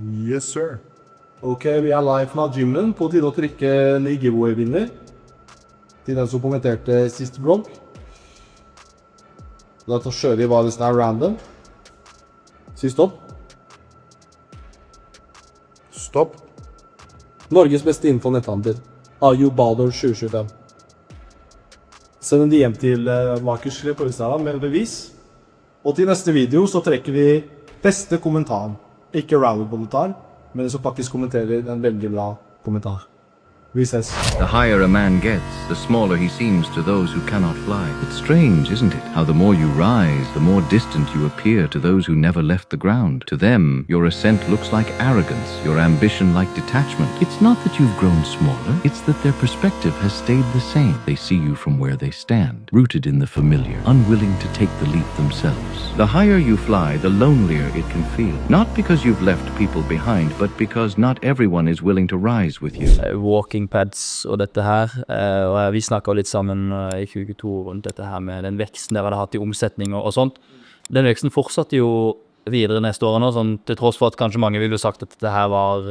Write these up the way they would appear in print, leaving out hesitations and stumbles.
Yes, sir. Ok, vi er live fra gymmen. På tide å trykke ny giveaway-vinner. Til den som kommenterte siste blogg. Da kjører vi bare sånn her random. Si stopp. Stopp. Norges beste info netthandel. Ayu Balder 2025. Send en DM til Markus på Instagram med bevis. Og til neste video så trekker vi beste kommentar. Ikke rally-kommentar, men det som faktisk kommenterer en veldig bra kommentar. Vi ses. The higher a man gets, the smaller he seems to those who cannot fly. It's strange, isn't it? How the more you rise, the more distant you appear to those who never left the ground. To them, your ascent looks like arrogance, your ambition like detachment. It's not that you've grown smaller, it's that their perspective has stayed the same. They see you from where they stand, rooted in the familiar, unwilling to take the leap themselves. The higher you fly, the lonelier it can feel. Not because you've left people behind, but because not everyone is willing to rise with you. Walking pads og dette her, og vi snakket jo litt sammen i Q2 rundt dette her med den veksten dere hadde hatt i omsetning og sånt. Den veksten fortsatte jo videre neste år nå, sånn, til tross for at kanskje mange ville sagt at dette her var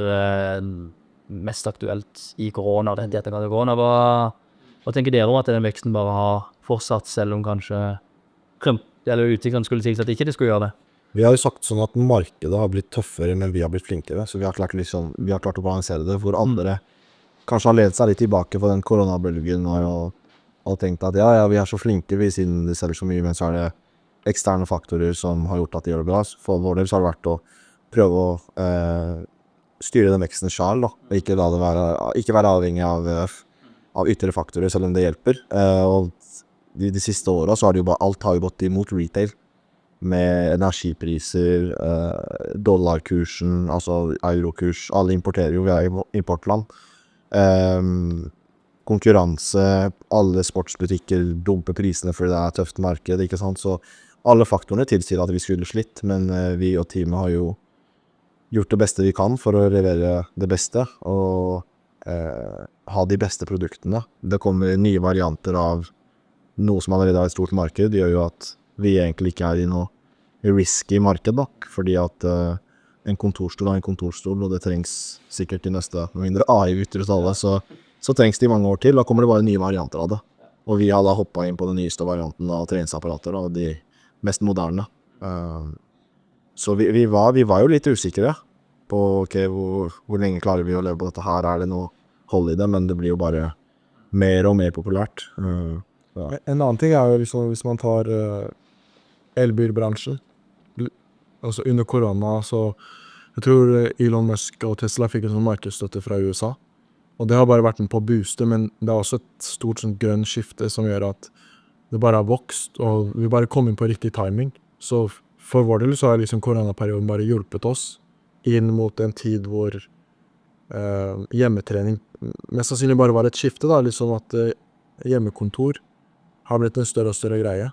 mest aktuelt i korona, det heter korona. Hva tenker dere om at den veksten bare har fortsatt, selv om kanskje eller utviklerne skulle tilsi at ikke de skulle gjøre det? Vi har jo sagt sånn at markedet har blitt tøffere, men vi har blitt flinkere, så vi har klart å balansere det, hvor andre kanskje har ledet seg litt tilbake på den koronabølgen og tenkt at ja, vi er så flinke vi siden det selger så mye, men så er det eksterne faktorer som har gjort at de gjør det bra. For vår del så har det vært å prøve å styre den veksten selv, da. Ikke være avhengig av ytterligere faktorer, selv om det hjelper. Og de siste årene så har det jo bare, alt har jo gått imot retail, med energipriser, dollarkursen, altså eurokurs. Alle importerer jo, vi er i importland. Konkurranse, alle sportsbutikker dumper prisene fordi det er et tøft marked, ikke sant? Så alle faktorene tilsier at vi skulle slitt, men vi og teamet har jo gjort det beste vi kan for å levere det beste, og ha de beste produktene. Det kommer nye varianter av noe som allerede er et stort marked, det gjør jo at vi egentlig ikke er i noe risky marked, da, fordi at en kontorstol er en kontorstol, og det trengs sikkert i neste mindre AI-vytter hos alle, så trengs det i mange år til. Da kommer det bare nye varianter av det. Og vi har da hoppet inn på den nyeste varianten av treningsapparater, da, de mest moderne. Så vi var jo litt usikre på hvor lenge klarer vi å leve på dette her, er det noe hold i det, men det blir jo bare mer og mer populært. Ja. En annen ting er jo liksom, hvis man tar elbilbransjen, altså under korona, så jeg tror Elon Musk og Tesla fikk en sånn markedsstøtte fra USA, og det har bare vært med på å booste, men det er også et stort sånn grønn skifte som gjør at det bare har vokst, og vi bare kom inn på riktig timing. Så for vår del så har liksom koronaperioden bare hjulpet oss inn mot en tid hvor hjemmetrening mest sannsynlig bare var et skifte, da, liksom at hjemmekontor har blitt en større og større greie.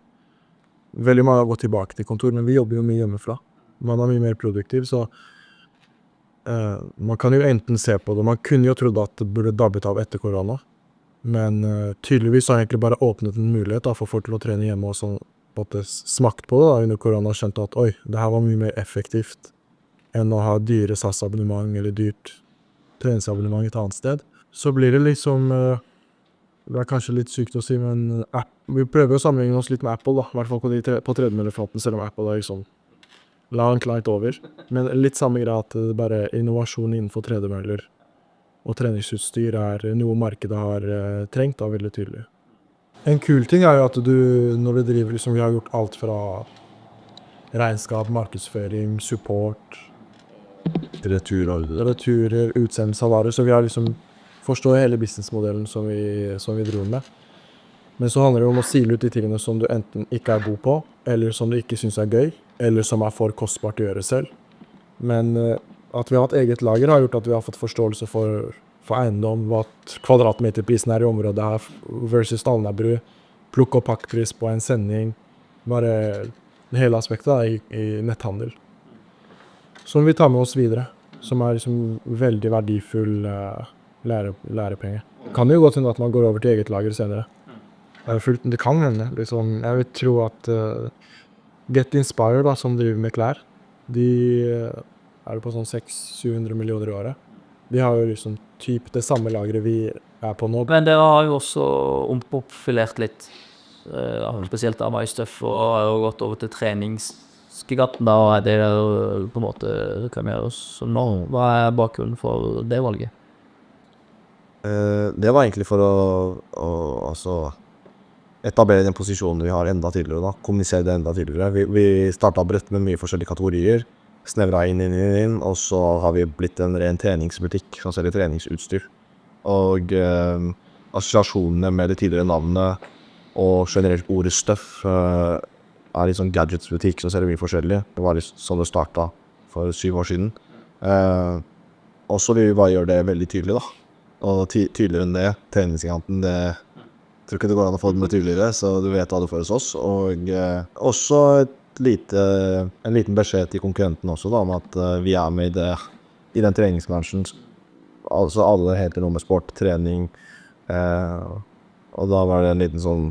Veldig mange har gått tilbake til kontor, men vi jobber jo mye hjemmefra. Man er mye mer produktiv, så man kan jo enten se på det. Man kunne jo trodd at det burde dabbet av etter korona, men tydeligvis har egentlig bare åpnet en mulighet da, for folk til å trene hjemme og sånn, på at det smakt på det da, under korona, og skjønte at oi, det her var mye mer effektivt enn å ha dyre SAS-abonnement eller dyrt treningsabonnement et annet sted. Så blir det liksom, det er kanskje litt sykt å si, men vi prøver å sammenligne oss litt med Apple da, i hvert fall på tredemøllefronten, selv om Apple er liksom langt over. Men litt samme greie at det bare innovasjon innenfor tredemøller og treningsutstyr er noe markedet har trengt da, veldig tydelig. En kul ting er jo at når du driver, liksom, vi har gjort alt fra regnskap, markedsføring, support, returer, utsendelse av varer, så vi har liksom forstår hele businessmodellen som vi driver med. Men så handler det om å sile ut de tingene som du enten ikke er god på, eller som du ikke synes er gøy, eller som er for kostbart å gjøre selv. Men at vi har hatt eget lager har gjort at vi har fått forståelse for eiendom, hva kvadratmeterprisen er i området her versus Alnabru, plukk og pakkpris på en sending, bare hele aspektet da, i netthandel. Som vi tar med oss videre, som er liksom veldig verdifull lærepenge. Kan jo gå til at man går over til eget lager senere. Det kan hende, liksom. Jeg vil tro at Get Inspired, da, som driver med klær, de er det på sånn 600-700 millioner i året. Vi har jo liksom typ det samme lageret vi er på nå. Men dere har jo også oppfilert litt, spesielt av MyStuff, og har jo gått over til treningsgiganten da, og det er på en måte reklamerer så nå. Hva er bakgrunnen for det valget? Det var egentlig for å altså, etablere den posisjonen vi har enda tidligere da, kommunisere det enda tidligere. Vi startet bredt med mye forskjellige kategorier, snevret inn, og så har vi blitt en ren treningsbutikk som selger treningsutstyr. Og assosiasjonene med det tidligere navnet og generelt ordet stuff er litt sånn gadgetsbutikk som selger mye forskjellig. Det var litt sånn det startet for 7 år siden. Og så vil vi bare gjøre det veldig tydelig da. Og tydeligere enn det, treningsgiganten, det tror ikke det går an å få det med tydeligere, så du vet hva du får hos oss. Og også en liten beskjed til konkurrenten også da, om at vi er med i den treningsbransjen. Altså alle heter noe med sport, trening, og da var det en liten sånn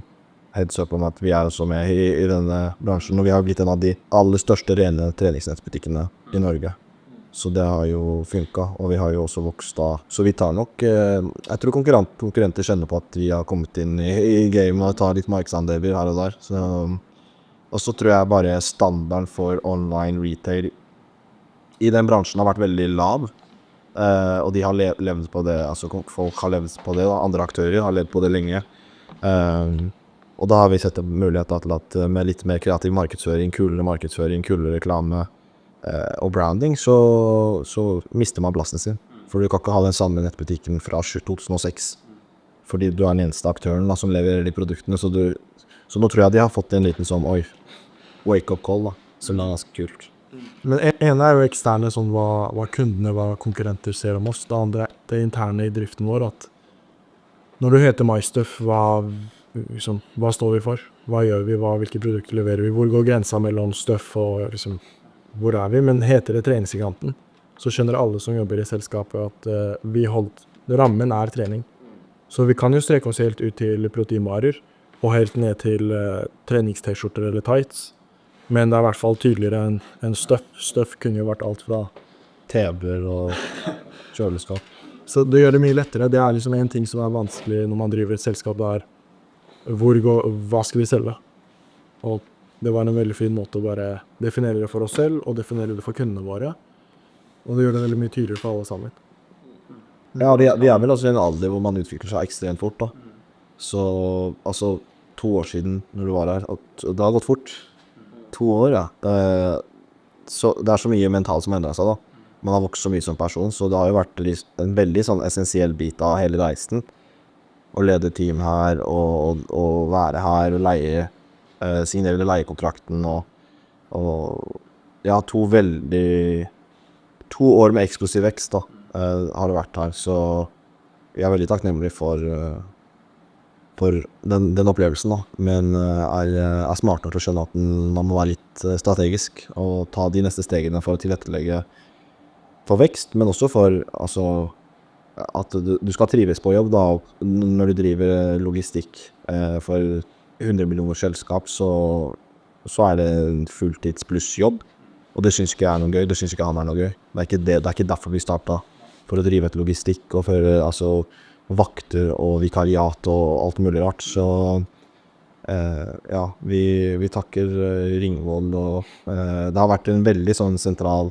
heads up om at vi er også med i denne bransjen, og vi har blitt en av de aller største rene treningsnettbutikkene i Norge. Så det har jo funket, og vi har jo også vokst da. Så vi tar nok, jeg tror konkurrenter kjenner på at vi har kommet inn i game og tar litt markedsandeler her og der. Og så tror jeg bare standarden for online retail i den bransjen har vært veldig lav. Og de har levd på det, altså folk har levd på det, da. Andre aktører har levd på det lenge. Og da har vi sett en mulighet til at med litt mer kreativ markedsføring, kulere reklame, og branding, så mister man plassen sin. For du kan ikke ha den samme nettbutikken fra 2006, fordi du er den eneste aktøren da, som leverer de produktene. Så nå tror jeg de har fått en liten sånn, wake-up call da, som er ganske kult. Men ene er jo eksterne, sånn hva kundene, hva konkurrenter ser om oss. Det andre er det interne i driften vår, at når du heter MyStuff, hva står vi for? Hva gjør vi? Hvilke produkter leverer vi? Hvor går grensa mellom stuff og liksom, hvor er vi? Men heter det treningsgiganten, så skjønner alle som jobber i selskapet at rammen er trening. Så vi kan jo strekke oss helt ut til proteinvarer, og helt ned til trenings-t-skjorter eller tights. Men det er i hvert fall tydeligere enn stuff. Stuff kunne jo vært alt fra TV-er og kjøleskap. Så det gjør det mye lettere. Det er liksom en ting som er vanskelig når man driver et selskap, det er hva skal vi selge? Og det var en veldig fin måte å bare definere det for oss selv, og definere det for kundene våre. Og det gjør det veldig mye tydeligere for alle sammen. Ja, vi er vel også i en alder hvor man utvikler seg ekstremt fort da. Så, altså, 2 år siden når du var her, det har gått fort. 2 år, ja. Det er så mye mentalt som endrer seg da. Man har vokst så mye som person, så det har jo vært en veldig sånn essensiell bit av hele reisen. Å lede team her, og være her, og signere leiekontrakten, og ja, 2 år med eksplosiv vekst da, har det vært her, så jeg er veldig takknemlig for den opplevelsen da, men er smart nok til å skjønne at man må være litt strategisk, og ta de neste stegene for å tilrettelegge for vekst, men også for, altså, at du skal trives på jobb da, når du driver logistikk for 100 millioner selskap, så er det en fulltids pluss jobb, og det synes ikke jeg er noe gøy, det synes ikke han er noe gøy. Det er ikke derfor vi startet, for å drive et logistikk, og for altså, vakter og vikariat og alt mulig rart, så ja, vi takker Ringvoll, og det har vært en veldig sånn sentral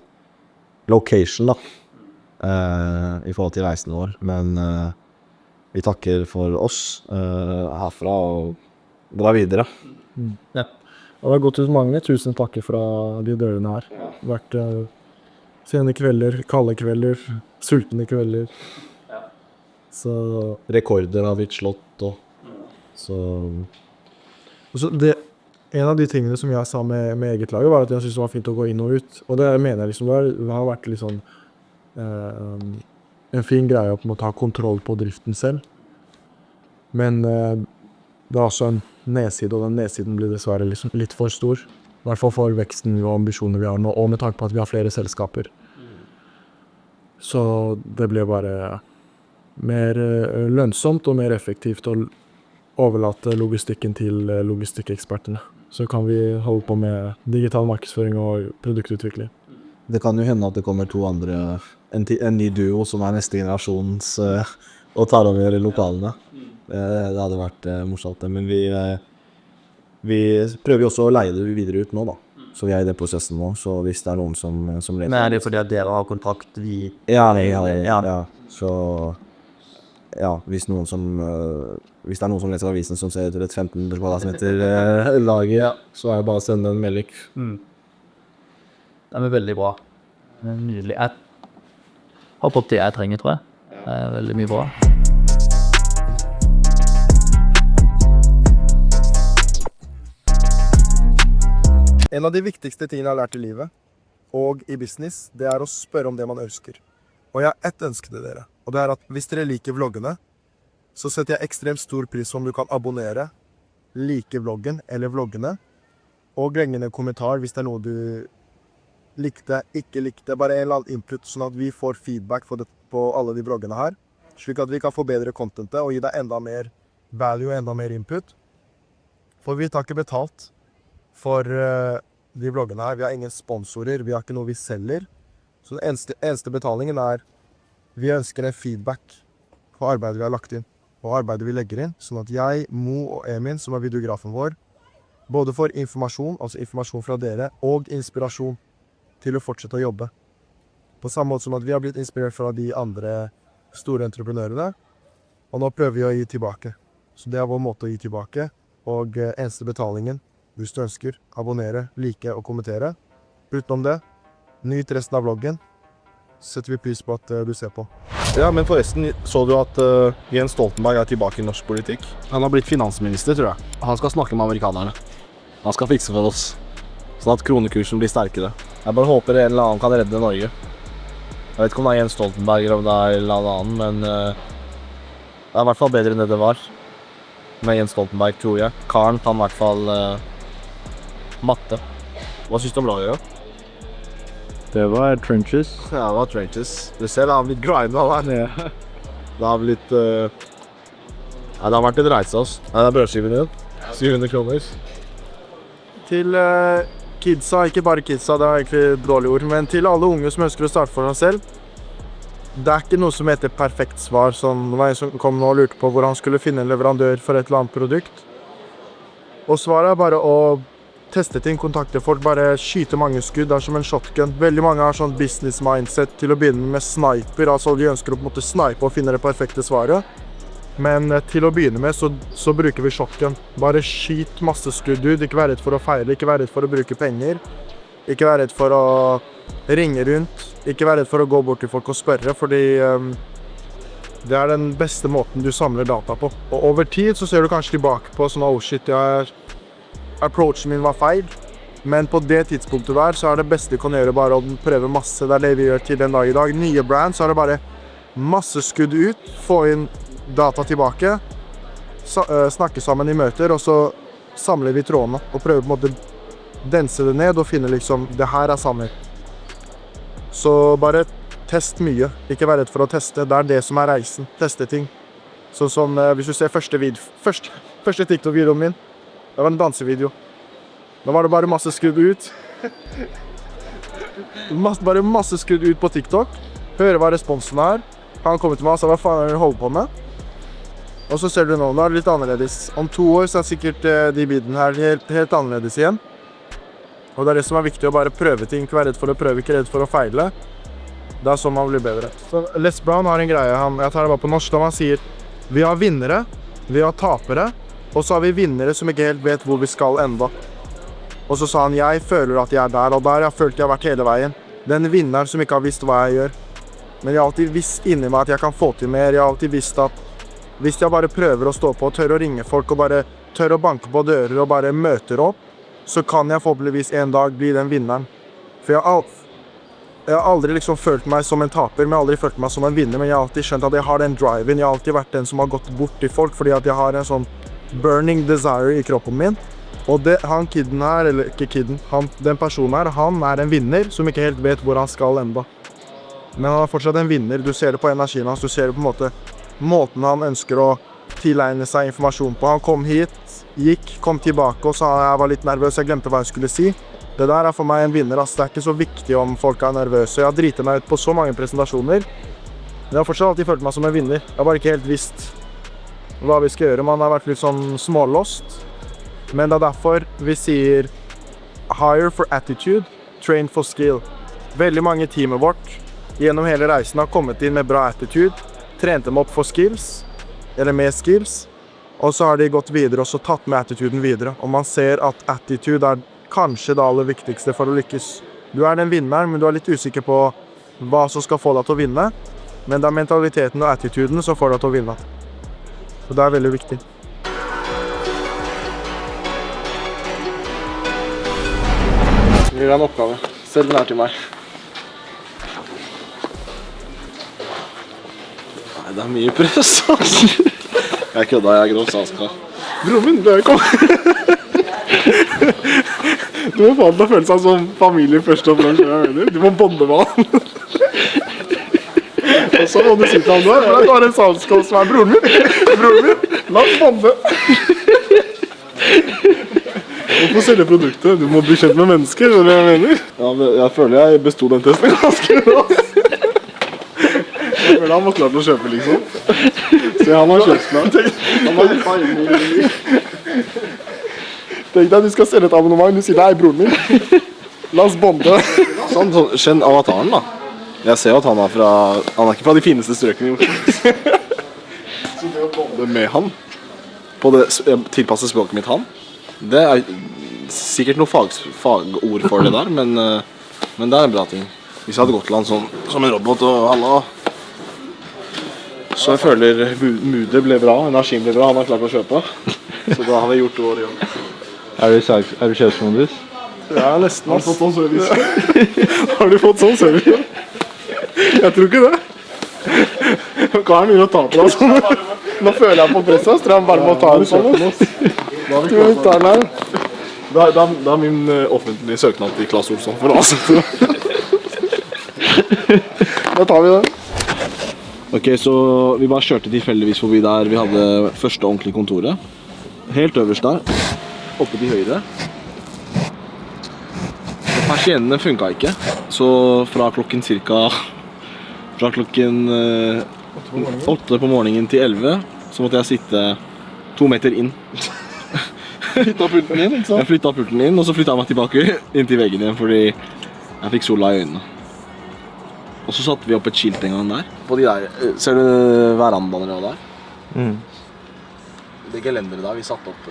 location da, i forhold til reisen vår, men vi takker for oss herfra og dra videre. Ja. Og det har gått ut mange tusen takker fra de dørene her. Det har vært sene kvelder, kalde kvelder, sultne kvelder. Så Rekorder har blitt slått, og så en av de tingene som jeg sa med eget laget var at jeg synes det var fint å gå inn og ut. Og det mener jeg liksom, det har vært litt sånn en fin greie å på en måte ha kontroll på driften selv. Men det er også en nedside, og den nedsiden blir dessverre liksom litt for stor. I hvert fall for veksten og ambisjoner vi har nå, og med tanke på at vi har flere selskaper. Så det ble bare mer lønnsomt og mer effektivt å overlate logistikken til logistikkekspertene. Så kan vi holde på med digital markedsføring og produktutvikling. Det kan jo hende at det kommer to andre, en ny duo som er neste generasjons og tar over lokalene. Det hadde vært morsomt, men vi prøver jo også å leie det videre ut nå da. Så vi er i den prosessen nå, så hvis det er noen som leser... Men er det fordi at dere har kontrakt, vi... Ja, så... Ja, hvis det er noen som leser avisen som ser etter et 1500 kvadratmeter laget, så er det bare å sende en melding. Det er veldig bra. Det er nydelig. Jeg har fått det jeg trenger, tror jeg. Det er veldig mye bra. En av de viktigste tingene jeg har lært i livet, og i business, det er å spørre om det man ønsker. Og jeg har ett ønske til dere, og det er at hvis dere liker vloggene, så setter jeg ekstremt stor pris om du kan abonnere, like vloggen eller vloggene, og legge ned en kommentar hvis det er noe du likte, ikke likte, bare en eller annen input, sånn at vi får feedback på alle de vloggene her, slik at vi kan forbedre contentet og gi deg enda mer value og enda mer input. For vi tar ikke betalt for de vloggene her. Vi har ingen sponsorer, vi har ikke noe vi selger. Så den eneste betalingen er, vi ønsker en feedback på arbeidet vi har lagt inn, og arbeidet vi legger inn, sånn at jeg, Mo og Emin, som er videografen vår, både får informasjon, altså informasjon fra dere, og inspirasjon til å fortsette å jobbe. På samme måte som at vi har blitt inspirert fra de andre store entreprenørene, og nå prøver vi å gi tilbake. Så det er vår måte å gi tilbake, og eneste betalingen, hvis du ønsker, abonnere, like og kommentere. Utenom det, nyt resten av vloggen. Setter vi pris på at du ser på. Ja, men forresten, så du at Jens Stoltenberg er tilbake i norsk politikk? Han har blitt finansminister, tror jeg. Han skal snakke med amerikanerne. Han skal fikse for oss, sånn at kronekursen blir sterkere. Jeg bare håper en eller annen kan redde Norge. Jeg vet ikke om det er Jens Stoltenberg eller om det er en eller annen, men det er i hvert fall bedre enn det var. Med Jens Stoltenberg, tror jeg. Karen kan i hvert fall matte. Hva synes du om laget, ja? Det var trenches. Ja, det var trenches. Du ser, det har blitt grinda der. Det har blitt... Ja, det har vært en reise, altså. Ja, det er brødskiven din. 700 kroner. Til kidsa, ikke bare kidsa, det er egentlig et dårlig ord, men til alle unge som ønsker å starte for seg selv, det er ikke noe som heter perfekt svar. Sånn, det var en som kom nå og lurte på hvor han skulle finne en leverandør for et eller annet produkt. Og svaret er bare å teste ting, kontakte folk, bare skyte mange skudd. Det er som en shotgun. Veldig mange har sånn business mindset til å begynne med sniper, altså de ønsker å på en måte snipe og finne det perfekte svaret. Men til å begynne med så bruker vi shotgun. Bare skyt masse skudd ut, ikke vær redd for å feile, ikke vær redd for å bruke penger. Ikke vær redd for å ringe rundt, ikke vær redd for å gå bort til folk og spørre, fordi det er den beste måten du samler data på. Og over tid så ser du kanskje tilbake på sånn, oh shit, approachen min var feil. Men på det tidspunktet der så er det beste du kan gjøre bare å prøve masse. Det er det vi gjør til den dag i dag. Nye brand, så er det bare masse skudd ut, få inn data tilbake, snakke sammen i møter, og så samler vi trådene og prøver på en måte dense det ned og finne liksom, det her er sannhet. Så bare test mye, ikke vær redd for å teste, det er det som er reisen, teste ting. Sånn som hvis du ser første TikTok-videoen min, det var en dansevideo. Da var det bare masse skudd ut. Bare masse skudd ut på TikTok. Høre hva responsen er. Han kommer til meg og sa, hva faen er det du holder på med? Og så ser du nå, nå er det litt annerledes. Om 2 år så er sikkert de videoene her helt annerledes igjen. Og det er det som er viktig, å bare prøve ting. Ikke være redd for å prøve, ikke redd for å feile. Det er sånn man blir bedre. Så Les Brown har en greie, jeg tar det bare på norsk, da han sier, vi har vinnere, vi har tapere, og så har vi vinnere som ikke helt vet hvor vi skal enda. Og så sa han, jeg føler at jeg er der, og der jeg har følt jeg har vært hele veien. Den vinneren som ikke har visst hva jeg gjør. Men jeg har alltid visst inni meg at jeg kan få til mer. Jeg har alltid visst at hvis jeg bare prøver å stå på, tør å ringe folk, og bare tør å banke på dører, og bare møter opp, så kan jeg forhåpentligvis en dag bli den vinneren. For jeg har aldri liksom følt meg som en taper, men jeg har aldri følt meg som en vinner, men jeg har alltid skjønt at jeg har den driven. Jeg har alltid vært den som har gått bort til folk, fordi at jeg har en sånn burning desire i kroppen min. Og han kidden her, eller ikke kidden, den personen her, han er en vinner som ikke helt vet hvor han skal enda. Men han er fortsatt en vinner. Du ser det på energien hans, du ser det på en måte måten han ønsker å tilegne seg informasjon på. Han kom hit, kom tilbake og sa jeg var litt nervøs, jeg glemte hva jeg skulle si. Det der for meg en vinner, ass. Det ikke så viktig om folk nervøse. Jeg har driti meg ut på så mange presentasjoner. Men jeg har fortsatt alltid følt meg som en vinner. Jeg har bare ikke helt visst hva vi skal gjøre. Man har vært litt sånn smålost. Men det derfor vi sier hire for attitude, train for skill. Veldig mange i teamet vårt gjennom hele reisen har kommet inn med bra attitude, trent dem opp for skills, eller med skills, og så har de gått videre og så tatt med attituden videre. Og man ser at attitude kanskje det aller viktigste for å lykkes. Du den vinneren, men du litt usikker på hva som skal få deg til å vinne. Men det mentaliteten og attituden som får deg til å vinne. Og det veldig viktig. Jeg gir deg en oppgave. Selv den til meg. Nei, det mye press, altså. Jeg kødda, jeg grov salskar. Broren min, det kommet. Du må faen meg føle seg som familie først og fremst, jeg mener. Du må bonde med han. Og så må du si til han der, for det en salskar som broren min. Broren min, la oss bonde. Du må selge produktet, du må bli kjent med mennesker, det jeg mener. Ja, men jeg føler jeg bestod den testen ganske bra. Jeg føler han var klar til å kjøpe, liksom. Se, han har kjøpsklart. Han har litt inn i. Tenk deg, du skal selge et abonnement, du sier, nei, broren min. La oss bonde. Sånn, kjenn avataren, da. Jeg ser jo at han ikke fra de fineste strøkene i Oslo. Så det å bonde med han, på det tilpasset språket mitt han, det sikkert noe fagord for det der, men det en bra ting. Hvis jeg hadde gått til han som en robot og halla, så jeg føler moodet ble bra, energien ble bra, han har klart å kjøpe. Så da har vi gjort vår jobb. Er du kjøpsmodus? Ja, nesten. Har du fått sånn service? Har du fått sånn service? Jeg tror ikke det. Hva mye å ta på da? Sånn? Nå føler jeg på presset, så tror jeg han bare må ta en sånn. Da min offentlige søknad til Klaas Olsson for å ansette. Da tar vi det. Ok, så vi bare kjørte tilfeldigvis forbi der vi hadde første ordentlige kontoret. Helt øverst der, oppe til høyre. Persiennene funket ikke, så fra klokken 8 på morgenen til 11, så måtte jeg sitte 2 meter inn. Flyttet pulten inn, ikke sant? Jeg flyttet pulten inn, og så flyttet jeg meg tilbake inn til veggen igjen, fordi jeg fikk sola i øynene. Og så satte vi opp et skilt en gang der. På de der, ser du verandaene der? Det gelenderet der, vi satte opp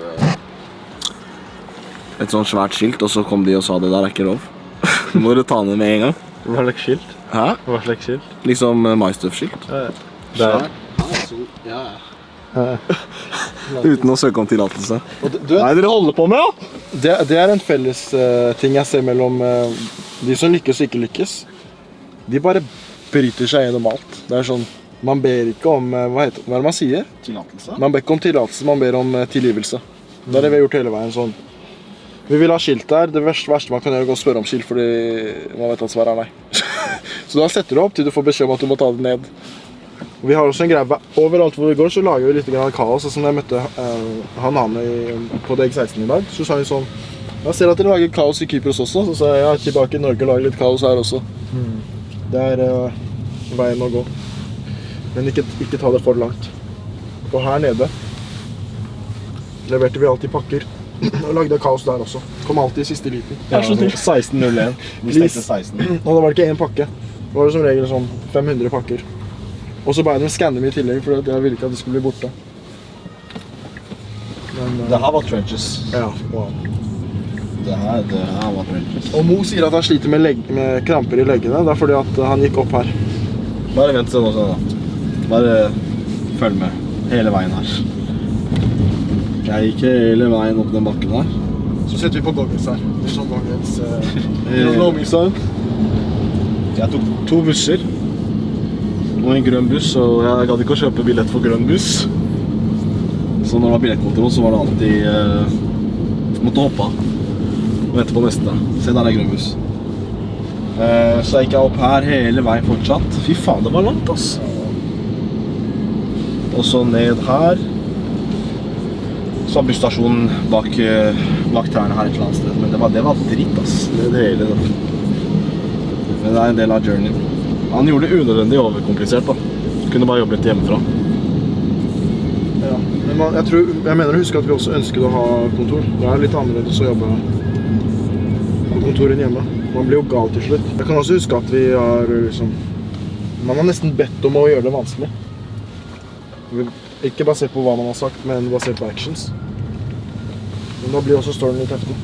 et sånt svært skilt, og så kom de og sa det der ikke lov. Nå må dere ta ned med en gang. Hva slags skilt? Hæ? Hva slags skilt? Liksom MyStuff-skilt. Der. Ja. Uten å søke om tillatelse. Nei, dere holder på med, ja? Det en felles ting jeg ser mellom de som lykkes og ikke lykkes. De bare bryter seg gjennom alt. Det sånn, man ber ikke om, hva er det man sier? Tillatelse? Man ber ikke om tillatelse, man ber om tilgivelse. Det vi har gjort hele veien sånn. Vi vil ha skilt der, det verste man kan gjøre er å gå og spørre om skilt, fordi man vet at svaret nei. Så da setter du opp til du får beskjed om at du må ta det ned. Vi har også en greie, overalt hvor vi går så lager vi litt grann kaos, og som jeg møtte han på DG16 i dag, så sa vi sånn, jeg ser at dere lager kaos i Kypros også, så sa jeg, ja, tilbake i Norge og lager litt kaos her også. Det veien å gå. Men ikke ta det for langt. Og her nede leverte vi alltid pakker. Og lagde kaos der også. Kom alltid i siste liten. Ja, 16.01. Vi stekte 16. Og da var det ikke en pakke. Det var som regel sånn 500 pakker. Og så bare de skanner vi i tillegg, for jeg ville ikke at de skulle bli borte. Men, Det her var trenches. ja, wow. Det her var trenches. Og Mo sier at han sliter med kramper i leggene. Det fordi at han gikk opp her. Bare vent sånn også da. Bare følg med hele veien her. Jeg gikk hele veien opp den bakken her. Så setter vi på goggles her. Det sånn goggles. Jeg tok 2 busser. Og en grønn buss, og jeg gadd ikke å kjøpe billett for grønn buss. Så når det var billettkontroll, så var det alltid måtte hoppe av. Og vente på neste. Se, der grønn buss. Så gikk jeg opp her hele veien fortsatt. Fy faen, det var langt, ass. Og så ned her. sånn busstasjon bak trærne her et eller annet sted. Men det var dritt, ass. Det hele. Men det er en del av journeyen. Han gjorde det unødvendig overkomplisert, da. Kunne bare jobbe litt hjemmefra. Ja, men jeg mener å huske at vi også ønsket å ha kontor. Det er litt annerledes å jobbe på kontor enn hjemme. Man blir jo gal til slutt. Jeg kan også huske at vi har liksom... Man har nesten bedt om å gjøre det vanskelig. Ikke basert på hva man har sagt, men basert på actions. Men da blir også storyen litt heftig.